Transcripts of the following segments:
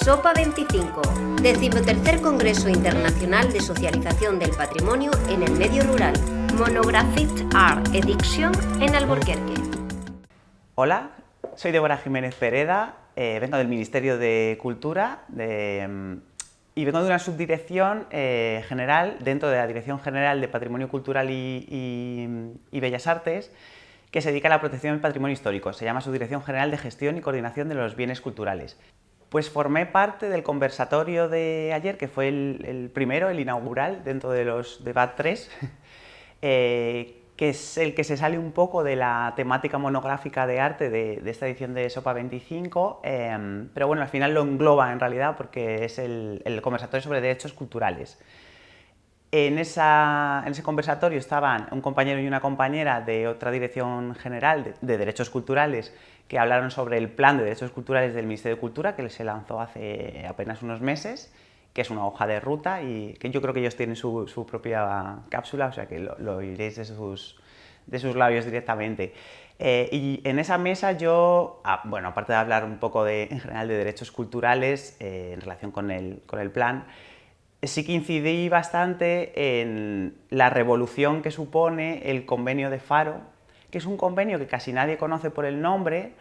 SOPA 25, 13º Congreso Internacional de Socialización del Patrimonio en el Medio Rural, Monographic Art Edition en Alburquerque. Hola, soy Débora Jiménez Pereda, vengo del Ministerio de Cultura y vengo de una subdirección general dentro de la Dirección General de Patrimonio Cultural y Bellas Artes, que se dedica a la protección del patrimonio histórico. Se llama Subdirección General de Gestión y Coordinación de los Bienes Culturales. Pues formé parte del conversatorio de ayer, que fue el primero, el inaugural, dentro de los de BAT3, que es el que se sale un poco de la temática monográfica de arte de esta edición de SOPA 25, pero bueno, al final lo engloba en realidad porque es el conversatorio sobre derechos culturales. En ese conversatorio estaban un compañero y una compañera de otra dirección general de derechos culturales que hablaron sobre el plan de derechos culturales del Ministerio de Cultura, que se lanzó hace apenas unos meses, que es una hoja de ruta y que yo creo que ellos tienen su propia cápsula, o sea que lo oiréis de sus labios directamente. Y en esa mesa yo, bueno, aparte de hablar un poco en general de derechos culturales en relación con el plan, sí que incidí bastante en la revolución que supone el convenio de Faro, que es un convenio que casi nadie conoce por el nombre,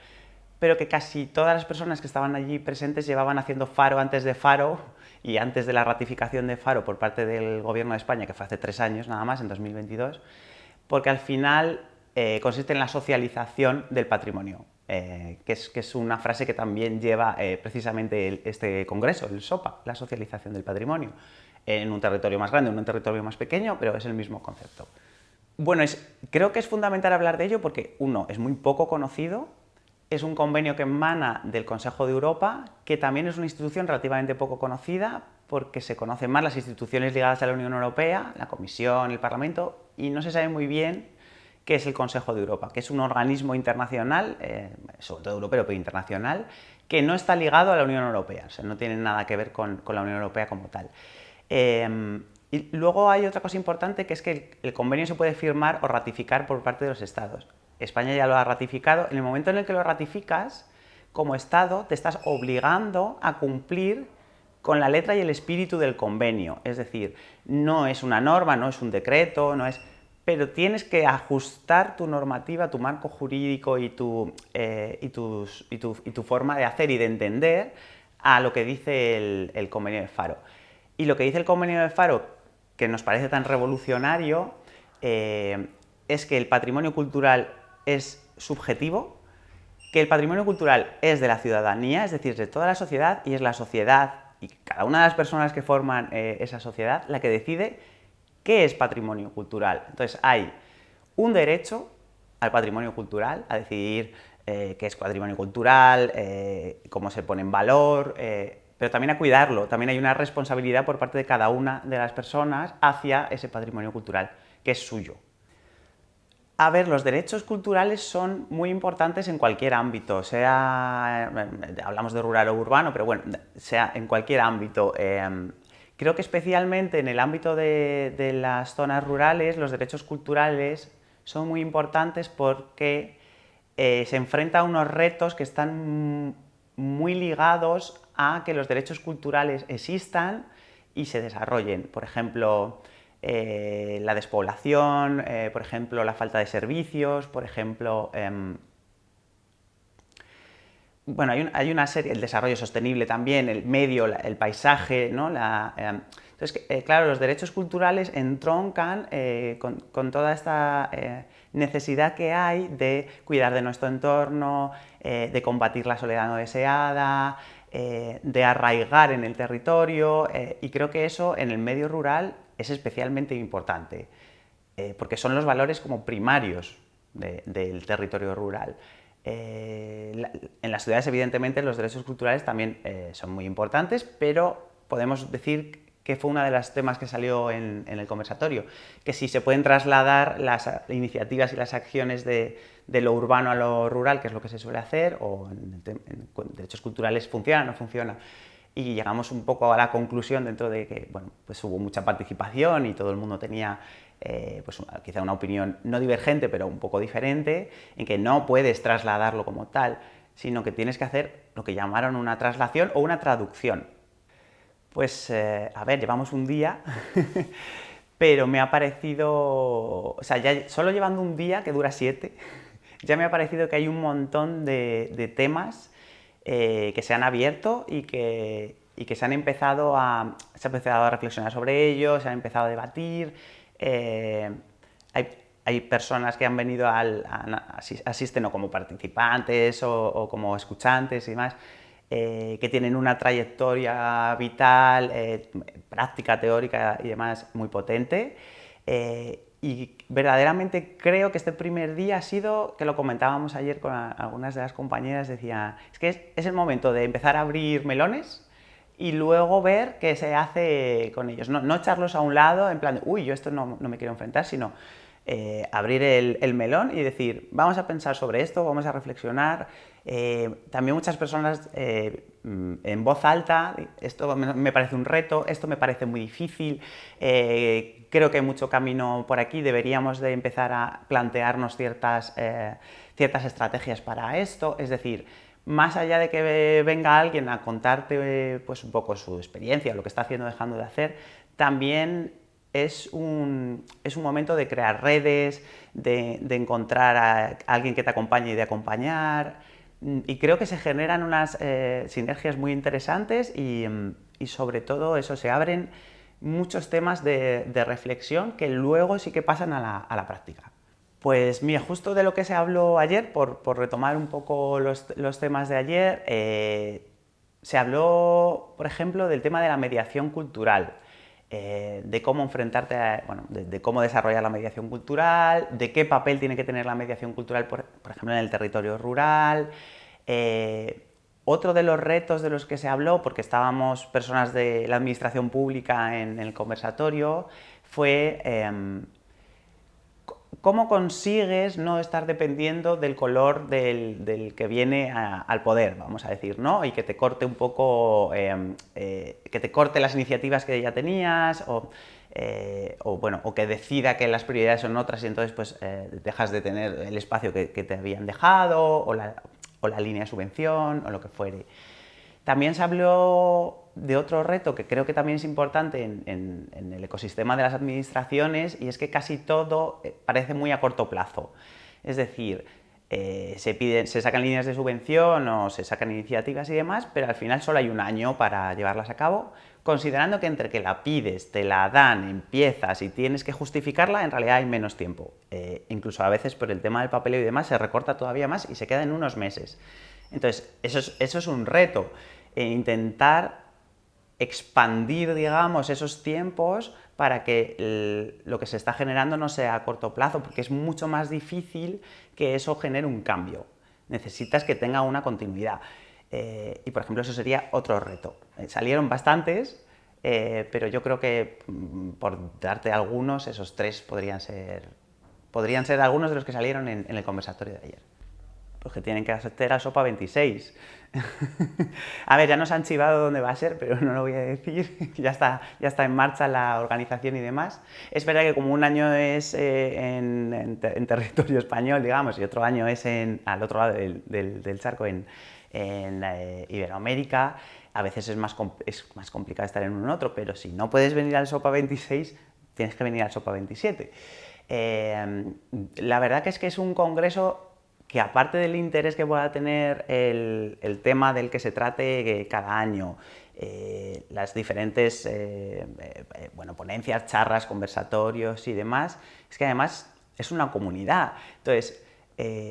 pero que casi todas las personas que estaban allí presentes llevaban haciendo Faro antes de Faro y antes de la ratificación de Faro por parte del Gobierno de España, que fue hace 3 años nada más, en 2022, porque al final consiste en la socialización del patrimonio. Que es una frase que también lleva precisamente este congreso, el SOPA, la socialización del patrimonio, en un territorio más grande, en un territorio más pequeño, pero es el mismo concepto. Bueno, creo que es fundamental hablar de ello porque, uno, es muy poco conocido, es un convenio que emana del Consejo de Europa, que también es una institución relativamente poco conocida porque se conocen más las instituciones ligadas a la Unión Europea, la Comisión, el Parlamento, y no se sabe muy bien que es el Consejo de Europa, que es un organismo internacional, sobre todo europeo, pero internacional, que no está ligado a la Unión Europea, o sea, no tiene nada que ver con la Unión Europea como tal. Y luego hay otra cosa importante, que es que el convenio se puede firmar o ratificar por parte de los Estados. España ya lo ha ratificado. En el momento en el que lo ratificas, como Estado, te estás obligando a cumplir con la letra y el espíritu del convenio. Es decir, no es una norma, no es un decreto, pero tienes que ajustar tu normativa, tu marco jurídico y tu forma de hacer y de entender a lo que dice el convenio de Faro. Y lo que dice el convenio de Faro, que nos parece tan revolucionario, es que el patrimonio cultural es subjetivo, que el patrimonio cultural es de la ciudadanía, es decir, de toda la sociedad, y es la sociedad y cada una de las personas que forman esa sociedad la que decide qué es patrimonio cultural. Entonces hay un derecho al patrimonio cultural, a decidir qué es patrimonio cultural, cómo se pone en valor, pero también a cuidarlo. También hay una responsabilidad por parte de cada una de las personas hacia ese patrimonio cultural, que es suyo. A ver, los derechos culturales son muy importantes en cualquier ámbito, hablamos de rural o urbano, pero bueno, sea en cualquier ámbito. Creo que especialmente en el ámbito de las zonas rurales, los derechos culturales son muy importantes porque se enfrenta a unos retos que están muy ligados a que los derechos culturales existan y se desarrollen. Por ejemplo, la despoblación, por ejemplo, la falta de servicios, por ejemplo, bueno, hay una serie, el desarrollo sostenible también, el medio, el paisaje, ¿no? Entonces, claro, los derechos culturales entroncan con toda esta necesidad que hay de cuidar de nuestro entorno, de combatir la soledad no deseada, de arraigar en el territorio, y creo que eso en el medio rural es especialmente importante, porque son los valores como primarios del territorio rural. En las ciudades, evidentemente, los derechos culturales también son muy importantes, pero podemos decir que fue uno de los temas que salió en el conversatorio, que si se pueden trasladar las iniciativas y las acciones de lo urbano a lo rural, que es lo que se suele hacer, o en derechos culturales funciona o no funciona. Y llegamos un poco a la conclusión dentro de que, bueno, pues hubo mucha participación y todo el mundo tenía pues quizá una opinión no divergente, pero un poco diferente, en que no puedes trasladarlo como tal. sino que tienes que hacer lo que llamaron una traslación o una traducción. Pues, a ver, llevamos un día, pero me ha parecido, o sea, ya solo llevando un día, que dura 7, ya me ha parecido que hay un montón de temas que se han abierto y que se han empezado a reflexionar sobre ellos, se han empezado a debatir. Hay personas que han venido, asisten o como participantes o como escuchantes y demás, que tienen una trayectoria vital, práctica, teórica y demás muy potente. Y verdaderamente creo que este primer día ha sido, que lo comentábamos ayer con algunas de las compañeras, decía, es que es el momento de empezar a abrir melones y luego ver qué se hace con ellos. No echarlos a un lado en plan de, uy, yo esto no me quiero enfrentar, sino abrir el melón y decir, vamos a pensar sobre esto, vamos a reflexionar. También muchas personas en voz alta, esto me parece un reto, esto me parece muy difícil, creo que hay mucho camino por aquí, deberíamos de empezar a plantearnos ciertas estrategias para esto, es decir, más allá de que venga alguien a contarte pues un poco su experiencia, lo que está haciendo o dejando de hacer, también es un momento de crear redes, de encontrar a alguien que te acompañe y de acompañar, y creo que se generan unas sinergias muy interesantes y sobre todo eso, se abren muchos temas de reflexión que luego sí que pasan a la práctica. Pues mira, justo de lo que se habló ayer, por retomar un poco los temas de ayer, se habló, por ejemplo, del tema de la mediación cultural. De cómo enfrentarte de cómo desarrollar la mediación cultural, de qué papel tiene que tener la mediación cultural, por ejemplo, en el territorio rural. Otro de los retos de los que se habló, porque estábamos personas de la administración pública en el conversatorio, fue cómo consigues no estar dependiendo del color del que viene al poder, vamos a decir, ¿no? Y que te corte un poco, que te corte las iniciativas que ya tenías, o que decida que las prioridades son otras y entonces pues dejas de tener el espacio que te habían dejado, o la línea de subvención, o lo que fuere. También se habló de otro reto que creo que también es importante en el ecosistema de las administraciones, y es que casi todo parece muy a corto plazo. Es decir, se sacan líneas de subvención o se sacan iniciativas y demás, pero al final solo hay un año para llevarlas a cabo, considerando que entre que la pides, te la dan, empiezas y tienes que justificarla, en realidad hay menos tiempo. Incluso a veces por el tema del papeleo y demás se recorta todavía más y se queda en unos meses. Entonces, eso es un reto, intentar expandir, digamos, esos tiempos para que lo que se está generando no sea a corto plazo, porque es mucho más difícil que eso genere un cambio. Necesitas que tenga una continuidad. Y, por ejemplo, eso sería otro reto. Salieron bastantes, pero yo creo que, por darte algunos, esos 3 podrían ser algunos de los que salieron en el conversatorio de ayer. Pues que tienen que hacer a SOPA 26. A ver, ya nos han chivado dónde va a ser, pero no lo voy a decir. Ya está en marcha la organización y demás. Es verdad que como un año es en territorio español, digamos, y otro año es al otro lado del charco, en Iberoamérica, a veces es más complicado estar en uno en otro, pero si no puedes venir al SOPA 26, tienes que venir al SOPA 27. La verdad que es un congreso que, aparte del interés que pueda tener el tema del que se trate cada año, las diferentes ponencias, charlas, conversatorios y demás, es que además es una comunidad. Entonces,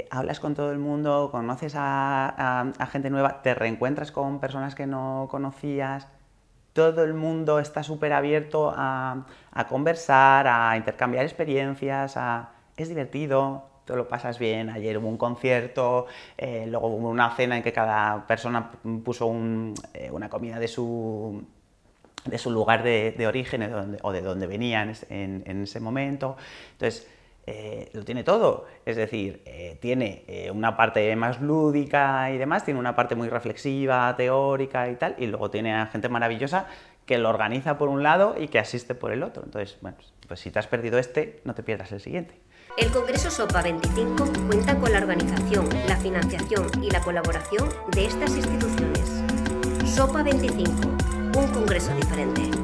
hablas con todo el mundo, conoces a gente nueva, te reencuentras con personas que no conocías, todo el mundo está súper abierto a conversar, a intercambiar experiencias, es divertido. Te lo pasas bien. Ayer hubo un concierto, luego hubo una cena en que cada persona puso una comida de su lugar de origen o de donde venía en ese momento. Entonces, lo tiene todo, es decir, tiene una parte más lúdica y demás, tiene una parte muy reflexiva, teórica y tal, y luego tiene a gente maravillosa que lo organiza por un lado y que asiste por el otro. Entonces, bueno, pues si te has perdido no te pierdas el siguiente. El Congreso SOPA 25 cuenta con la organización, la financiación y la colaboración de estas instituciones. SOPA 25, un congreso diferente.